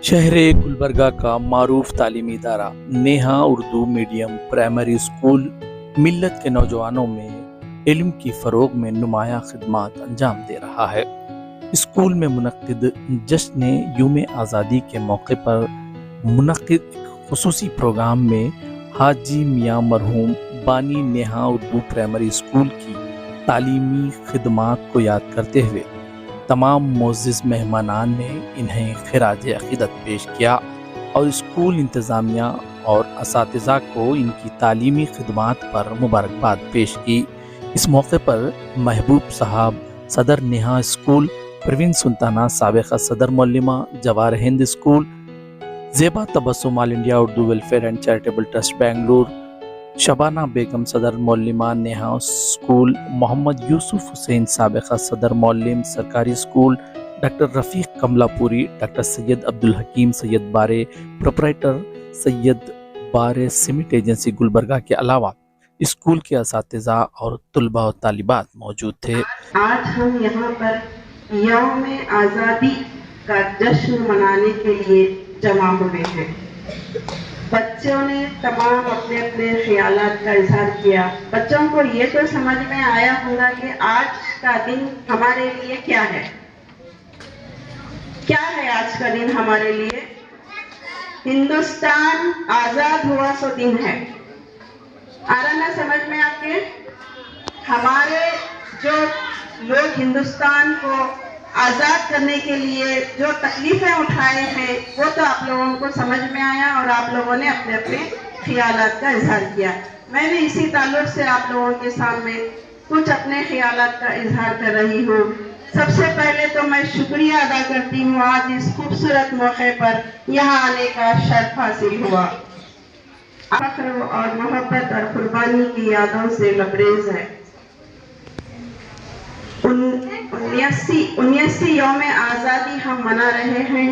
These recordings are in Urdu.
شہر گلبرگہ کا معروف تعلیمی ادارہ Neha Urdu medium primary school ملت کے نوجوانوں میں علم کی فروغ میں نمایاں خدمات انجام دے رہا ہے۔ اسکول میں منعقد جشن یوم آزادی کے موقع پر منعقد خصوصی پروگرام میں حاجی میاں مرحوم بانی نیہا اردو پرائمری اسکول کی تعلیمی خدمات کو یاد کرتے ہوئے تمام معزز مہمانان نے انہیں خراج عقیدت پیش کیا اور اسکول انتظامیہ اور اساتذہ کو ان کی تعلیمی خدمات پر مبارکباد پیش کی۔ اس موقع پر محبوب صاحب صدر نیہا اسکول، پروین سلطانہ سابقہ صدر معلمہ Jawahar Hind school, Zeba Tabassum all India Urdu welfare and charitable trust Bangalore, Shabana Begum صدر معلمہ نیہا اسکول، محمد یوسف حسین سابقہ صدر معلم سرکاری اسکول، ڈاکٹر رفیق کملا پوری، ڈاکٹر سید عبدالحکیم سید بارے پروپرائٹر سید بارے سیمنٹ ایجنسی گلبرگہ کے علاوہ اسکول کے اساتذہ اور طلباء و طالبات موجود تھے۔ آج ہم یہاں پر یوم آزادی کا جشن منانے کے لیے جمع ہوئے ہیں۔ بچوں نے تمام اپنے اپنے خیالات کا اظہار کیا۔ بچوں کو یہ تو سمجھ میں آیا ہوگا کہ آج کا دن ہمارے لیے کیا ہے۔ کیا ہے آج کا دن ہمارے لیے؟ ہندوستان آزاد ہوا سو دن ہے۔ آ رہا نا سمجھ میں آپ کے؟ ہمارے جو لوگ ہندوستان کو آزاد کرنے کے لیے جو تکلیفیں اٹھائے ہیں وہ تو آپ لوگوں کو سمجھ میں آیا اور آپ لوگوں نے اپنے اپنے خیالات کا اظہار کیا۔ میں بھی اسی تعلق سے آپ لوگوں کے سامنے کچھ اپنے خیالات کا اظہار کر رہی ہوں۔ سب سے پہلے تو میں شکریہ ادا کرتی ہوں، آج اس خوبصورت موقع پر یہاں آنے کا شرف حاصل ہوا۔ فخر اور محبت اور قربانی کی یادوں سے لبریز ہے۔ 19 یوم آزادی ہم منا رہے ہیں۔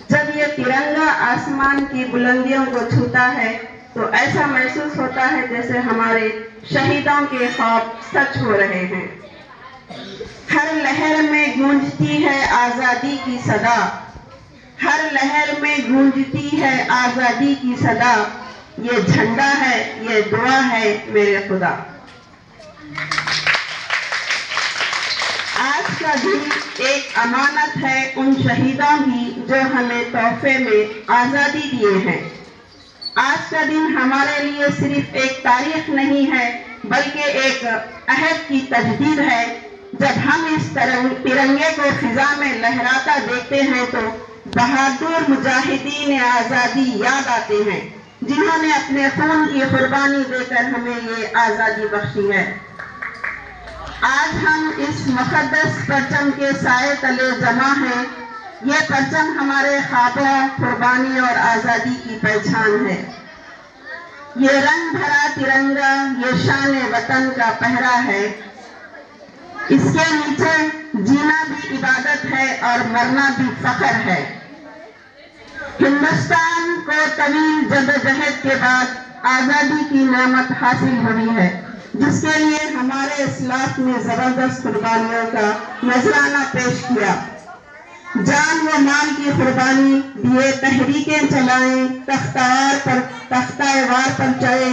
جب یہ ترنگا آسمان کی بلندیوں کو چھوتا ہے تو ایسا محسوس ہوتا ہے جیسے ہمارے شہیدوں کے خواب سچ ہو رہے ہیں۔ ہر لہر میں گونجتی ہے آزادی کی صدا، ہر لہر میں گونجتی ہے آزادی کی صدا، یہ جھنڈا ہے، یہ دعا ہے میرے خدا۔ آج کا دن ایک امانت ہے ان شہیدوں کی جو ہمیں تحفے میں آزادی دیے ہیں۔ آج کا دن ہمارے لیے صرف ایک تاریخ نہیں ہے بلکہ ایک عہد کی تجدید ہے۔ جب ہم اس ترنگے کو فضا میں لہراتا دیکھتے ہیں تو بہادر مجاہدین آزادی یاد آتے ہیں جنہوں نے اپنے خون کی قربانی دے کر ہمیں یہ آزادی بخشی ہے۔ آج ہم اس مقدس پرچم کے سائے تلے جمع ہیں۔ یہ پرچم ہمارے خوابوں، قربانی اور آزادی کی پہچان ہے۔ یہ رنگ بھرا ترنگا، یہ شان وطن کا پہرا ہے۔ اس کے نیچے جینا بھی عبادت ہے اور مرنا بھی فخر ہے۔ ہندوستان کو طویل جدوجہد کے بعد آزادی کی نعمت حاصل ہوئی ہے جس کے لیے ہمارے اسلاف نے زبردست قربانیوں کا نذرانہ پیش کیا۔ جان و مال کی قربانی دیے، تحریکیں چلائیں، تختہ وار پر چڑھے،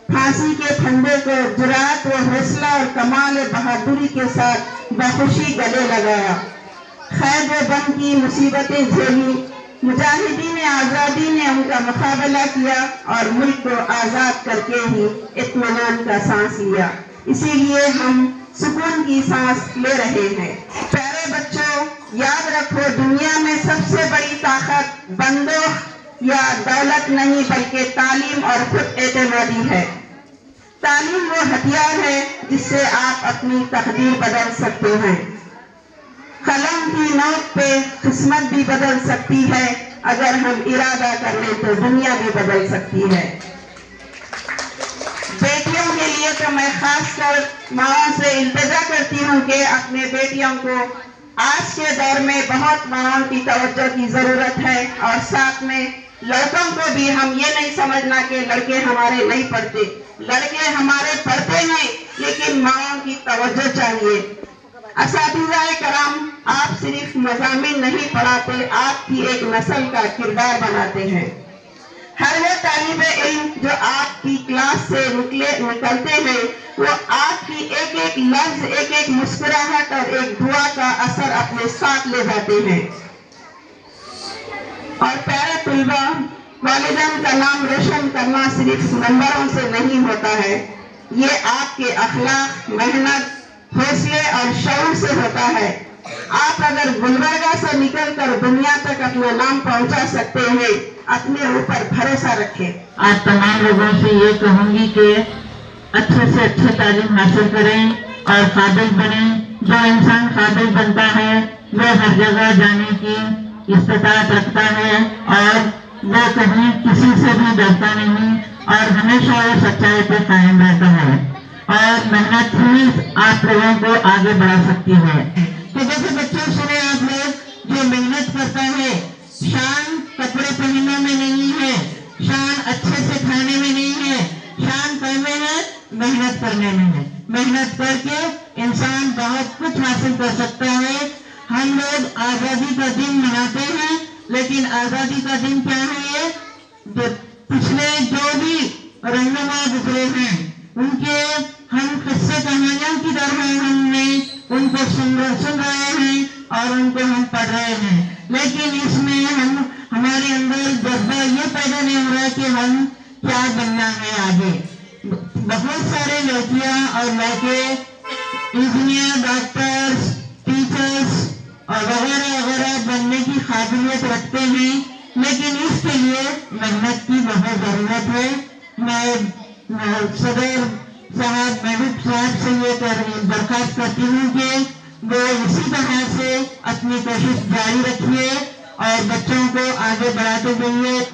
پھانسی کے پھندے کو جرأت و حوصلہ اور کمال بہادری کے ساتھ بخوشی گلے لگایا۔ خیر و غم کی مصیبتیں جھیلی، مجاہدین آزادی نے ان کا مقابلہ کیا اور ملک کو آزاد کر کے ہی اطمینان کا سانس لیا۔ اسی لیے ہم سکون کی سانس لے رہے ہیں۔ پیارے بچوں، یاد رکھو دنیا میں سب سے بڑی طاقت بندوق یا دولت نہیں بلکہ تعلیم اور خود اعتمادی ہے۔ تعلیم وہ ہتھیار ہے جس سے آپ اپنی تقدیر بدل سکتے ہیں۔ قلم کی نوک پہ قسمت بھی بدل سکتی ہے، اگر ہم ارادہ کر لیں تو دنیا بھی بدل سکتی ہے۔ بیٹیوں کے لیے تو میں خاص کر ماؤں سے التجا کرتی ہوں کہ اپنے بیٹیوں کو آج کے دور میں بہت ماؤں کی توجہ کی ضرورت ہے، اور ساتھ میں لڑکوں کو بھی ہم یہ نہیں سمجھنا کہ لڑکے ہمارے نہیں پڑھتے، لڑکے ہمارے پڑھتے ہیں لیکن ماؤں کی توجہ چاہیے۔ اساتذہ کرام، آپ صرف مضامین نہیں پڑھاتے، آپ کی ایک نسل کا کردار بناتے ہیں۔ ہر وہ طالب علم جو آپ کی کلاس سے نکلتے ہیں، وہ آپ کی ایک ایک لفظ، ایک ایک مسکراہٹ اور ایک دعا کا اثر اپنے ساتھ لے جاتے ہیں۔ اور پیارے طلبہ، والدین کا نام روشن کرنا صرف نمبروں سے نہیں ہوتا ہے، یہ آپ کے اخلاق، محنت، حوصلے اور شعور سے ہوتا ہے۔ آپ اگر گلبرگہ سے نکل کر دنیا تک اپنا نام پہنچا سکتے ہیں، اپنے اوپر بھروسہ رکھیں۔ آج تمام لوگوں سے یہ کہوں گی کہ اچھے سے اچھے تعلیم حاصل کریں اور قابل بنیں۔ جو انسان قابل بنتا ہے وہ ہر جگہ جانے کی استطاعت رکھتا ہے اور وہ کبھی کسی سے بھی ڈرتا نہیں اور ہمیشہ وہ سچائی پہ قائم رہتا ہے، اور محنت ہی آپ لوگوں کو آگے بڑھا سکتی ہے۔ تو جیسے بچوں سنے آپ لوگ، جو محنت کرتا ہے، شان کپڑے پہننے میں نہیں ہے، شان اچھے سے کھانے میں نہیں ہے، شان کرنے ہے محنت کرنے میں ہے۔ محنت کر کے انسان بہت کچھ حاصل کر سکتا ہے۔ ہم لوگ آزادی کا دن مناتے ہیں، لیکن آزادی کا دن کیا ہے؟ یہ پچھلے جو بھی رہنما گزرے ہیں ان کے ہم قصے کہانیاں کی طرح ہم نے ان کو سن رہے ہیں اور ان کو ہم پڑھ رہے ہیں، لیکن اس میں ہمارے اندر جذبہ یہ پیدا نہیں ہو رہا کہ ہم کیا بننا ہے آگے۔ بہت سارے لڑکیاں اور لڑکے انجینئر، ڈاکٹرز، ٹیچرز اور وغیرہ وغیرہ بننے کی قابلیت رکھتے ہیں، لیکن اس کے لیے محنت کی بہت ضرورت ہے۔ میں صدر صاحب، محبوب صاحب سے یہ درخواست کرتی ہوں کہ وہ اسی طرح سے اپنی کوشش جاری رکھیے اور بچوں کو آگے بڑھاتے جائیے۔